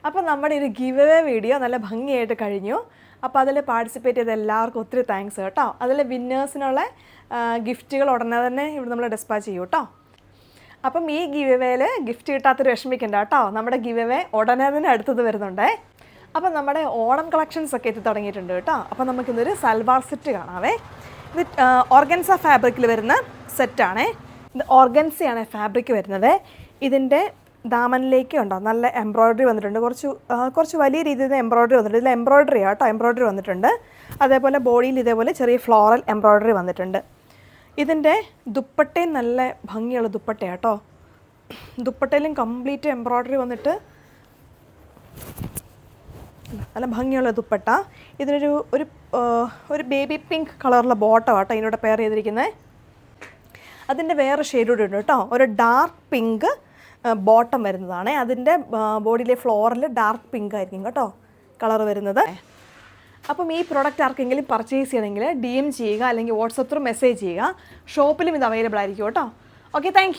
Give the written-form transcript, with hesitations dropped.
അപ്പോൾ നമ്മുടെ ഒരു ഗിവ് അവേ വീഡിയോ നല്ല ഭംഗിയായിട്ട് കഴിഞ്ഞു. അപ്പോൾ അതിൽ പാർട്ടിസിപ്പേറ്റ് ചെയ്ത എല്ലാവർക്കും ഒത്തിരി താങ്ക്സ് കേട്ടോ. അതിൽ വിന്നേഴ്സിനുള്ള ഗിഫ്റ്റുകൾ ഉടനെ തന്നെ ഇവിടെ നമ്മൾ ഡിസ്പാച്ച് ചെയ്യും കേട്ടോ. അപ്പം ഈ ഗിവ് അവേയിൽ ഗിഫ്റ്റ് കിട്ടാത്തൊരു വിഷമിക്കണ്ട കേട്ടോ. നമ്മുടെ ഗിവ് അവേ ഉടനെ തന്നെ അടുത്തത് വരുന്നുണ്ടേ. അപ്പം നമ്മുടെ ഓണം കളക്ഷൻസ് ഒക്കെ എത്തി തുടങ്ങിയിട്ടുണ്ട് കേട്ടോ. അപ്പോൾ നമുക്കിന്നൊരു സൽവാർ സെറ്റ് കാണാവേ. ഇത് ഓർഗൻസ ഫാബ്രിക്കിൽ വരുന്ന സെറ്റാണേ. ഇത് ഓർഗൻസയാണ് ഫാബ്രിക് വരുന്നത്. ഇതിൻ്റെ ദാമനിലേക്ക് ഉണ്ടോ നല്ല എംബ്രോയ്ഡറി വന്നിട്ടുണ്ട്. കുറച്ച് വലിയ രീതിയിൽ എംബ്രോയ്ഡറി വന്നിട്ടുണ്ട്. ഇതിൽ എംബ്രോയ്ഡറി ആട്ടോ, എംബ്രോയ്ഡറി വന്നിട്ടുണ്ട്. അതേപോലെ ബോഡിയിൽ ഇതേപോലെ ചെറിയ ഫ്ലോറൽ എംബ്രോയ്ഡറി വന്നിട്ടുണ്ട്. ഇതിൻ്റെ ദുപ്പട്ടയും നല്ല ഭംഗിയുള്ള ദുപ്പട്ടയാട്ടോ. ദുപ്പട്ടയിലും കംപ്ലീറ്റ് എംബ്രോയ്ഡറി വന്നിട്ട് നല്ല ഭംഗിയുള്ള ദുപ്പട്ട. ഇതിനൊരു ഒരു ബേബി പിങ്ക് കളറുള്ള ബോട്ടം ആട്ടോ ഇതിനോട് പെയർ ചെയ്തിരിക്കുന്നത്. അതിൻ്റെ വേറെ ഷെയ്ഡ് കൂടി ഉണ്ട് കേട്ടോ. ഒരു ഡാർക്ക് പിങ്ക് ബോട്ടം വരുന്നതാണ്. അതിൻ്റെ ബോഡിയിലെ ഫ്ലോറിൽ ഡാർക്ക് പിങ്ക് ആയിരിക്കും കേട്ടോ കളർ വരുന്നത്. അപ്പം ഈ പ്രോഡക്റ്റ് ആർക്കെങ്കിലും പർച്ചേസ് ചെയ്യണമെങ്കിൽ DM ചെയ്യുക, അല്ലെങ്കിൽ വാട്സപ്പ് ത്രൂ മെസ്സേജ് ചെയ്യുക. ഷോപ്പിലും ഇത് അവൈലബിൾ ആയിരിക്കും കേട്ടോ. Okay, thank